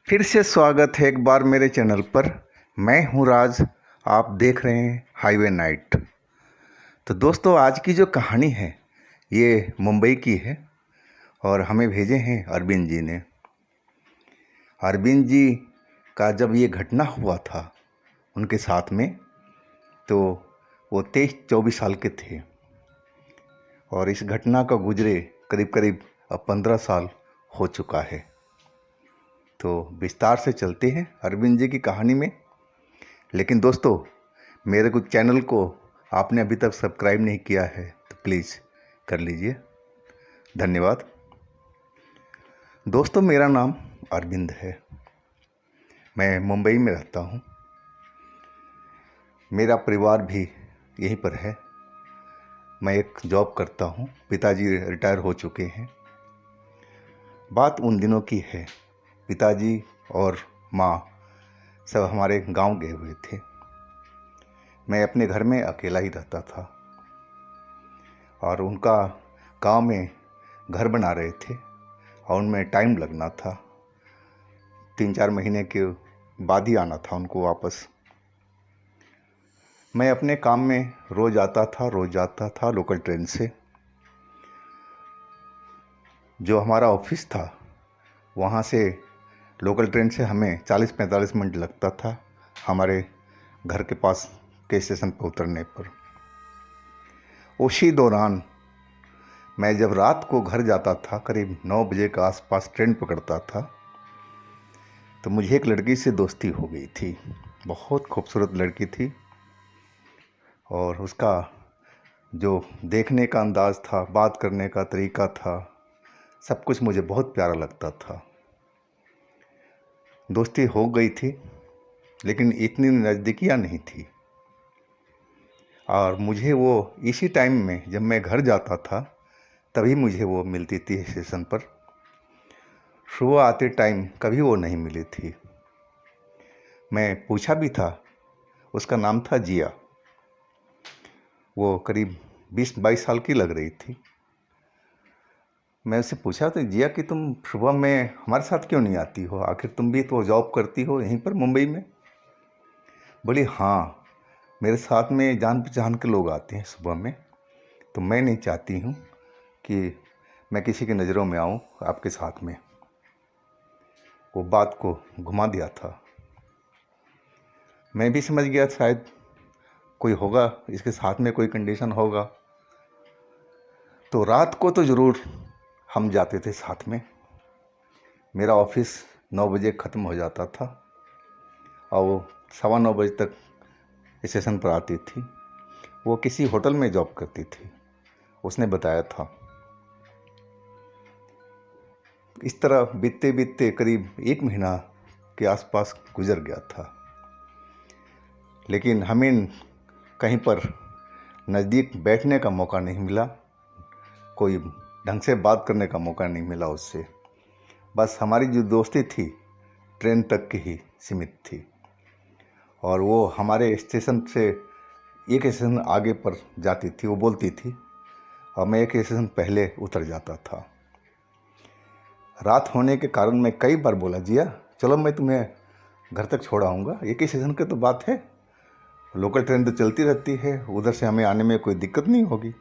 फिर से स्वागत है एक बार मेरे चैनल पर। मैं हूं राज, आप देख रहे हैं हाईवे नाइट। तो दोस्तों, आज की जो कहानी है ये मुंबई की है और हमें भेजे हैं अरविंद जी ने। अरविंद जी का जब ये घटना हुआ था उनके साथ में, तो वो 23-24 साल के थे और इस घटना का गुजरे करीब करीब अब 15 साल हो चुका है। तो विस्तार से चलते हैं अरविंद जी की कहानी में। लेकिन दोस्तों, मेरे को चैनल को आपने अभी तक सब्सक्राइब नहीं किया है तो प्लीज़ कर लीजिए, धन्यवाद। दोस्तों, मेरा नाम अरविंद है, मैं मुंबई में रहता हूँ। मेरा परिवार भी यहीं पर है। मैं एक जॉब करता हूँ, पिताजी रिटायर हो चुके हैं। बात उन दिनों की है, पिताजी और माँ सब हमारे गांव गए हुए थे। मैं अपने घर में अकेला ही रहता था और उनका गांव में घर बना रहे थे और उनमें टाइम लगना था। 3-4 महीने के बाद ही आना था उनको वापस। मैं अपने काम में रोज़ जाता था लोकल ट्रेन से। जो हमारा ऑफिस था वहाँ से लोकल ट्रेन से हमें 40-45 मिनट लगता था हमारे घर के पास के स्टेशन पर उतरने पर। उसी दौरान मैं जब रात को घर जाता था, करीब 9 बजे के आसपास ट्रेन पकड़ता था, तो मुझे एक लड़की से दोस्ती हो गई थी। बहुत खूबसूरत लड़की थी और उसका जो देखने का अंदाज़ था, बात करने का तरीका था, सब कुछ मुझे बहुत प्यारा लगता था। दोस्ती हो गई थी लेकिन इतनी नज़दीकियाँ नहीं थी। और मुझे वो इसी टाइम में जब मैं घर जाता था तभी मुझे वो मिलती थी स्टेशन पर। सुबह आते टाइम कभी वो नहीं मिली थी। मैं पूछा भी था, उसका नाम था जिया। वो करीब 20-22 साल की लग रही थी। मैं उससे पूछा तो, जिया कि तुम सुबह में हमारे साथ क्यों नहीं आती हो, आखिर तुम भी तो जॉब करती हो यहीं पर मुंबई में। बोली, हाँ मेरे साथ में जान पहचान के लोग आते हैं सुबह में, तो मैं नहीं चाहती हूँ कि मैं किसी की नज़रों में आऊँ आपके साथ में। वो बात को घुमा दिया था। मैं भी समझ गया शायद कोई होगा, इसके साथ में कोई कंडीशन होगा। तो रात को तो ज़रूर हम जाते थे साथ में। मेरा ऑफिस 9 बजे ख़त्म हो जाता था और वो 9:15 बजे तक स्टेशन पर आती थी। वो किसी होटल में जॉब करती थी, उसने बताया था। इस तरह बीतते बीतते करीब 1 महीना के आसपास गुजर गया था, लेकिन हमें कहीं पर नज़दीक बैठने का मौका नहीं मिला, कोई ढंग से बात करने का मौका नहीं मिला उससे। बस हमारी जो दोस्ती थी ट्रेन तक की ही सीमित थी और वो हमारे स्टेशन से एक स्टेशन आगे पर जाती थी, वो बोलती थी, और मैं एक स्टेशन पहले उतर जाता था। रात होने के कारण मैं कई बार बोला, जिया चलो मैं तुम्हें घर तक छोड़ आऊँगा, एक ही स्टेशन की तो बात है, लोकल ट्रेन तो चलती रहती है, उधर से हमें आने में कोई दिक्कत नहीं होगी।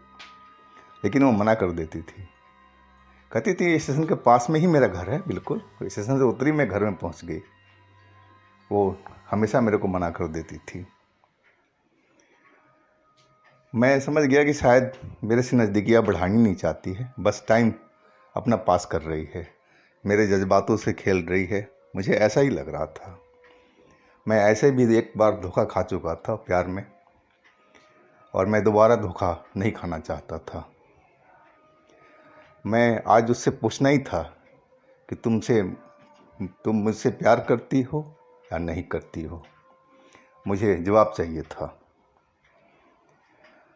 लेकिन वो मना कर देती थी, कहती थी स्टेशन के पास में ही मेरा घर है, बिल्कुल स्टेशन से उतरी मैं घर में पहुंच गई। वो हमेशा मेरे को मना कर देती थी। मैं समझ गया कि शायद मेरे से नज़दीकियाँ बढ़ानी नहीं चाहती है, बस टाइम अपना पास कर रही है, मेरे जज्बातों से खेल रही है, मुझे ऐसा ही लग रहा था। मैं ऐसे भी एक बार धोखा खा चुका था प्यार में और मैं दोबारा धोखा नहीं खाना चाहता था। मैं आज उससे पूछना ही था कि तुम मुझसे प्यार करती हो या नहीं करती हो, मुझे जवाब चाहिए था।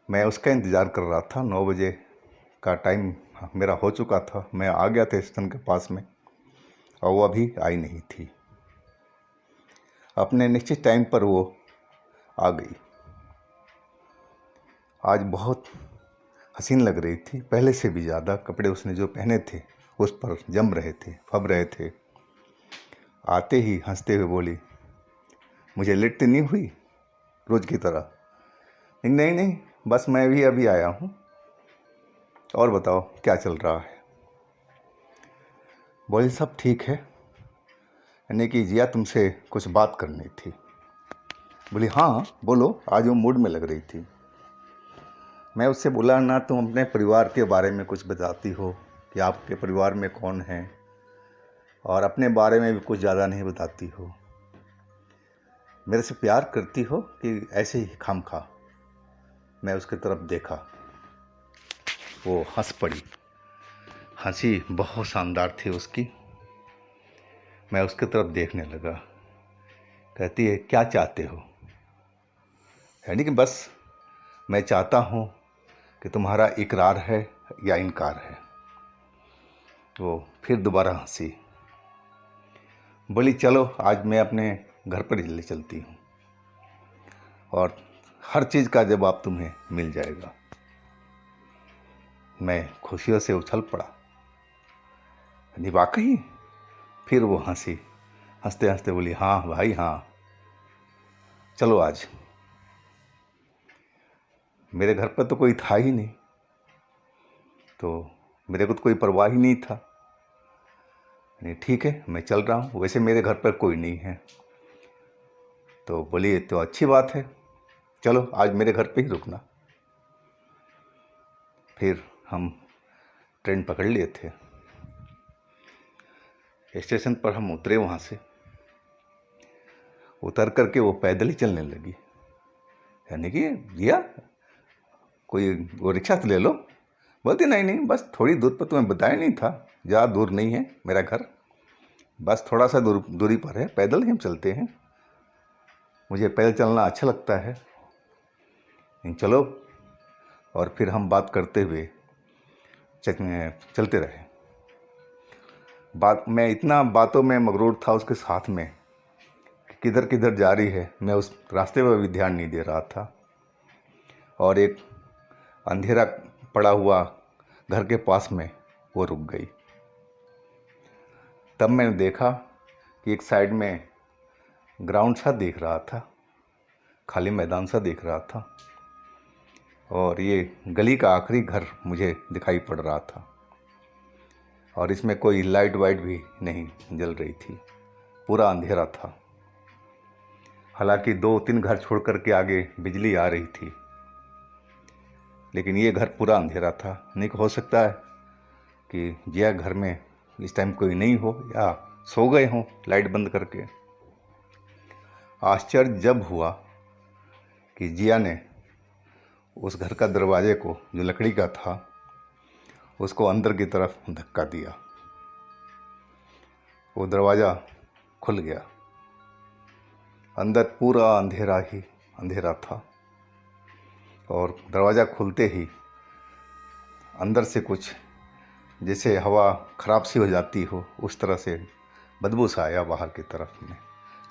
मैं उसका इंतज़ार कर रहा था। 9 बजे का टाइम मेरा हो चुका था, मैं आ गया था स्टेशन के पास में और वो अभी आई नहीं थी। अपने निश्चित टाइम पर वो आ गई। आज बहुत हसीन लग रही थी, पहले से भी ज़्यादा। कपड़े उसने जो पहने थे उस पर जम रहे थे, फब रहे थे। आते ही हंसते हुए बोली, मुझे लेट तो नहीं हुई रोज़ की तरह? नहीं नहीं, बस मैं भी अभी आया हूँ। और बताओ क्या चल रहा है? बोली, सब ठीक है, यानी कि जिया तुमसे कुछ बात करनी थी। बोली, हाँ बोलो, आज वो मूड में लग रही थी। मैं उससे बोला, ना तुम अपने परिवार के बारे में कुछ बताती हो कि आपके परिवार में कौन है, और अपने बारे में भी कुछ ज़्यादा नहीं बताती हो। मेरे से प्यार करती हो कि ऐसे ही खामखा? मैं उसकी तरफ देखा, वो हंस पड़ी। हंसी बहुत शानदार थी उसकी। मैं उसकी तरफ देखने लगा। कहती है, क्या चाहते हो? यानी कि बस मैं चाहता हूँ कि तुम्हारा इकरार है या इनकार है। वो फिर दोबारा हंसी। बोली, चलो आज मैं अपने घर पर ले चलती हूँ और हर चीज़ का जवाब तुम्हें मिल जाएगा। मैं खुशियों से उछल पड़ा। यानी वाकई? फिर वो हंसी, हंसते हंसते बोली, हाँ भाई हाँ, चलो आज। मेरे घर पर तो कोई था ही नहीं, तो मेरे को तो कोई परवाह ही नहीं था। नहीं, ठीक है, मैं चल रहा हूँ, वैसे मेरे घर पर कोई नहीं है। तो बोली, तो अच्छी बात है, चलो आज मेरे घर पे ही रुकना। फिर हम ट्रेन पकड़ लिए थे। स्टेशन पर हम उतरे। वहाँ से उतर करके वो पैदल ही चलने लगी। यानी कि भैया कोई वो रिक्शा से ले लो। बोलती, नहीं नहीं, बस थोड़ी दूर पर, तुम्हें बताया नहीं था ज़्यादा दूर नहीं है मेरा घर, बस थोड़ा सा दूरी पर है, पैदल ही हम चलते हैं, मुझे पैदल चलना अच्छा लगता है। चलो। और फिर हम बात करते हुए चलते रहे। मैं इतना बातों में मगरूर था उसके साथ में, किधर किधर जा रही है, मैं उस रास्ते पर भी ध्यान नहीं दे रहा था। और एक अंधेरा पड़ा हुआ घर के पास में वो रुक गई। तब मैंने देखा कि एक साइड में ग्राउंड सा दिख रहा था, खाली मैदान सा दिख रहा था, और ये गली का आखिरी घर मुझे दिखाई पड़ रहा था, और इसमें कोई लाइट वाइट भी नहीं जल रही थी, पूरा अंधेरा था। हालांकि 2-3 घर छोड़ कर के आगे बिजली आ रही थी, लेकिन ये घर पूरा अंधेरा था। नहीं हो सकता है कि जिया घर में इस टाइम कोई नहीं हो या सो गए हों लाइट बंद करके। आश्चर्य जब हुआ कि जिया ने उस घर का दरवाजे को, जो लकड़ी का था, उसको अंदर की तरफ धक्का दिया। वो दरवाज़ा खुल गया। अंदर पूरा अंधेरा ही अंधेरा था, और दरवाज़ा खुलते ही अंदर से कुछ जैसे हवा ख़राब सी हो जाती हो, उस तरह से बदबू सा आया बाहर की तरफ में।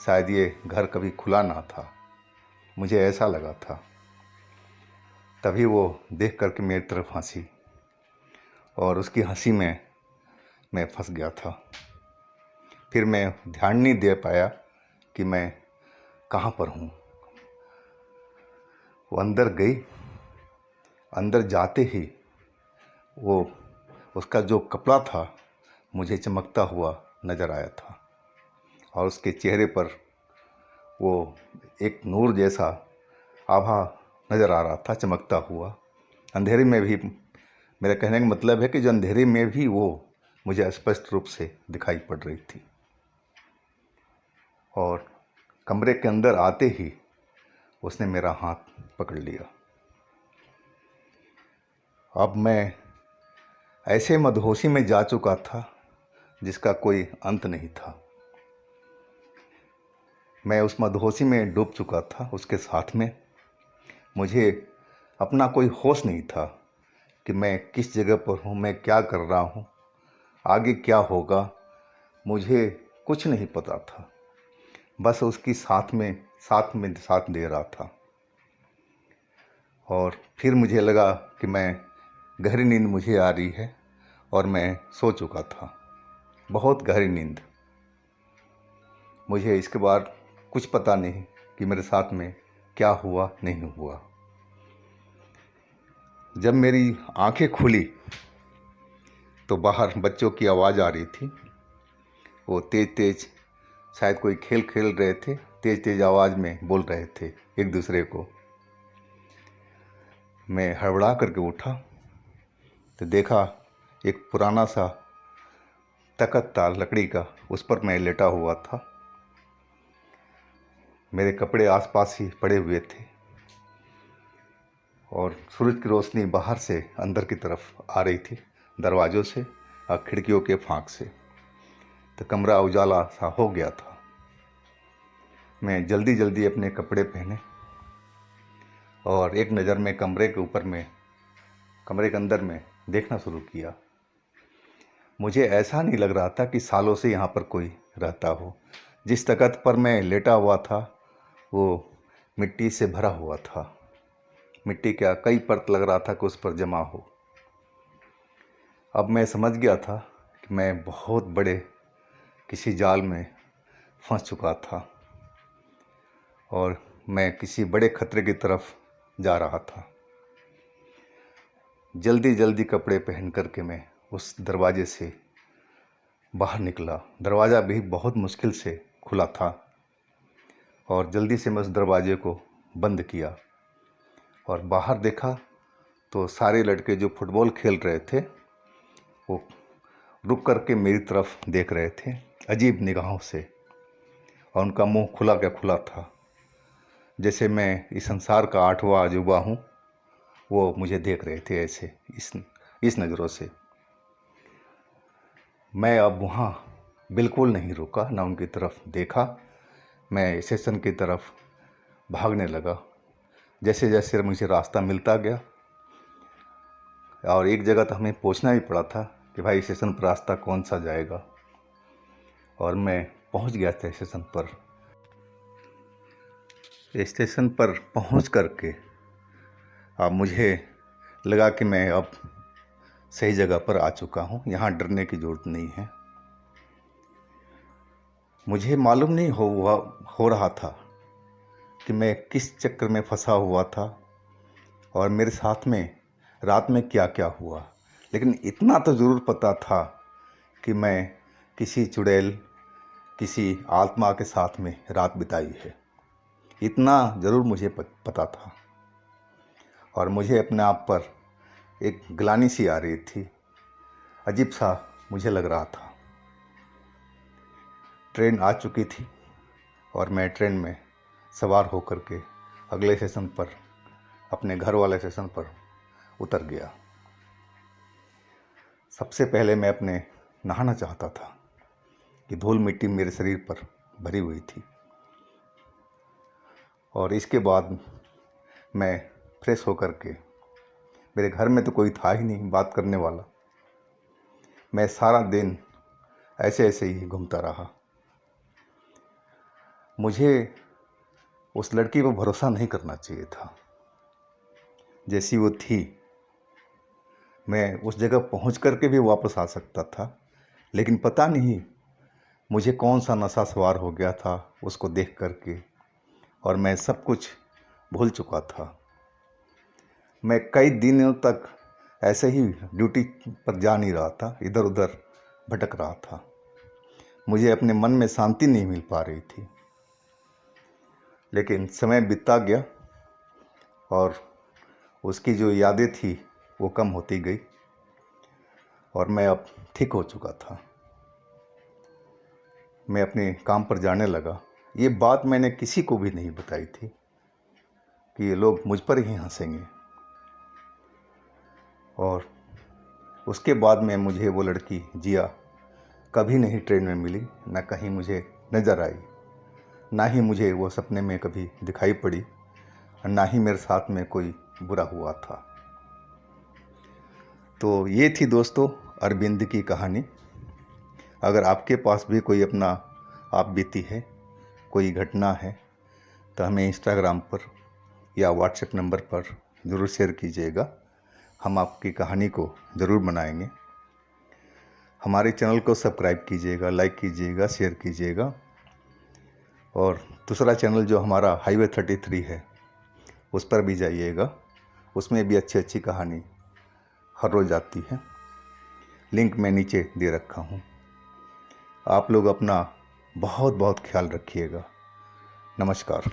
शायद ये घर कभी खुला ना था, मुझे ऐसा लगा था। तभी वो देख करके मेरी तरफ हंसी, और उसकी हंसी में मैं फंस गया था। फिर मैं ध्यान नहीं दे पाया कि मैं कहाँ पर हूँ। वो अंदर गई। अंदर जाते ही वो उसका जो कपड़ा था मुझे चमकता हुआ नज़र आया था, और उसके चेहरे पर वो एक नूर जैसा आभा नज़र आ रहा था, चमकता हुआ। अंधेरे में भी, मेरा कहने का मतलब है कि जो अंधेरे में भी वो मुझे स्पष्ट रूप से दिखाई पड़ रही थी। और कमरे के अंदर आते ही उसने मेरा हाथ पकड़ लिया। अब मैं ऐसे मदहोशी में जा चुका था जिसका कोई अंत नहीं था। मैं उस मदहोशी में डूब चुका था उसके साथ में। मुझे अपना कोई होश नहीं था कि मैं किस जगह पर हूँ, मैं क्या कर रहा हूँ, आगे क्या होगा, मुझे कुछ नहीं पता था। बस उसकी साथ दे रहा था। और फिर मुझे लगा कि मैं गहरी नींद मुझे आ रही है, और मैं सो चुका था, बहुत गहरी नींद। मुझे इसके बाद कुछ पता नहीं कि मेरे साथ में क्या हुआ नहीं हुआ। जब मेरी आंखें खुली तो बाहर बच्चों की आवाज़ आ रही थी। वो तेज़ तेज़ शायद कोई खेल खेल रहे थे, तेज़ तेज़ आवाज़ में बोल रहे थे एक दूसरे को। मैं हड़बड़ा करके उठा तो देखा एक पुराना सा तख्त था लकड़ी का, उस पर मैं लेटा हुआ था। मेरे कपड़े आसपास ही पड़े हुए थे और सूरज की रोशनी बाहर से अंदर की तरफ आ रही थी, दरवाज़ों से और खिड़कियों के फाँक से। तो कमरा उजाला सा हो गया था। मैं जल्दी जल्दी अपने कपड़े पहने और एक नज़र में कमरे के ऊपर में, कमरे के अंदर में देखना शुरू किया। मुझे ऐसा नहीं लग रहा था कि सालों से यहाँ पर कोई रहता हो। जिस तख्त पर मैं लेटा हुआ था वो मिट्टी से भरा हुआ था। मिट्टी क्या, कई परत लग रहा था कि उस पर जमा हो। अब मैं समझ गया था कि मैं बहुत बड़े किसी जाल में फंस चुका था और मैं किसी बड़े खतरे की तरफ जा रहा था। जल्दी जल्दी कपड़े पहन करके मैं उस दरवाजे से बाहर निकला। दरवाज़ा भी बहुत मुश्किल से खुला था और जल्दी से मैं उस दरवाजे को बंद किया और बाहर देखा तो सारे लड़के जो फुटबॉल खेल रहे थे वो रुक करके मेरी तरफ देख रहे थे अजीब निगाहों से, और उनका मुंह खुला क्या खुला था, जैसे मैं इस संसार का 8वां अजूबा हूँ। वो मुझे देख रहे थे ऐसे इस नज़रों से। मैं अब वहाँ बिल्कुल नहीं रुका, ना उनकी तरफ देखा। मैं स्टेशन की तरफ भागने लगा। जैसे जैसे मुझे रास्ता मिलता गया, और एक जगह तो हमें पूछना भी पड़ा था कि भाई स्टेशन पर रास्ता कौन सा जाएगा, और मैं पहुँच गया था स्टेशन पर। स्टेशन पर पहुँच करके अब मुझे लगा कि मैं अब सही जगह पर आ चुका हूँ, यहाँ डरने की ज़रूरत नहीं है। मुझे मालूम नहीं हो रहा था कि मैं किस चक्कर में फंसा हुआ था और मेरे साथ में रात में क्या क्या हुआ, लेकिन इतना तो ज़रूर पता था कि मैं किसी चुड़ैल, किसी आत्मा के साथ में रात बिताई है। इतना ज़रूर मुझे पता था। और मुझे अपने आप पर एक ग्लानि सी आ रही थी, अजीब सा मुझे लग रहा था। ट्रेन आ चुकी थी और मैं ट्रेन में सवार होकर के अगले स्टेशन पर, अपने घर वाले स्टेशन पर उतर गया। सबसे पहले मैं अपने नहाना चाहता था कि धूल मिट्टी मेरे शरीर पर भरी हुई थी, और इसके बाद मैं फ्रेश होकर के, मेरे घर में तो कोई था ही नहीं बात करने वाला। मैं सारा दिन ऐसे ऐसे ही घूमता रहा। मुझे उस लड़की पर भरोसा नहीं करना चाहिए था। जैसी वो थी, मैं उस जगह पहुंच करके भी वापस आ सकता था, लेकिन पता नहीं मुझे कौन सा नशा सवार हो गया था उसको देख करके, और मैं सब कुछ भूल चुका था। मैं कई दिनों तक ऐसे ही ड्यूटी पर जा नहीं रहा था, इधर उधर भटक रहा था। मुझे अपने मन में शांति नहीं मिल पा रही थी। लेकिन समय बीतता गया और उसकी जो यादें थी वो कम होती गई, और मैं अब ठीक हो चुका था। मैं अपने काम पर जाने लगा। ये बात मैंने किसी को भी नहीं बताई थी कि ये लोग मुझ पर ही हंसेंगे। और उसके बाद में मुझे वो लड़की जिया कभी नहीं ट्रेन में मिली, ना कहीं मुझे नज़र आई, ना ही मुझे वो सपने में कभी दिखाई पड़ी, और ना ही मेरे साथ में कोई बुरा हुआ था। तो ये थी दोस्तों अरविंद की कहानी। अगर आपके पास भी कोई अपना आप बीती है, कोई घटना है, तो हमें इंस्टाग्राम पर या व्हाट्सएप नंबर पर ज़रूर शेयर कीजिएगा। हम आपकी कहानी को ज़रूर बनाएंगे। हमारे चैनल को सब्सक्राइब कीजिएगा, लाइक कीजिएगा, शेयर कीजिएगा। और दूसरा चैनल जो हमारा हाईवे 33 है उस पर भी जाइएगा, उसमें भी अच्छी अच्छी कहानी हर रोज़ आती है। लिंक मैं नीचे दे रखा हूँ। आप लोग अपना बहुत बहुत ख्याल रखिएगा। नमस्कार।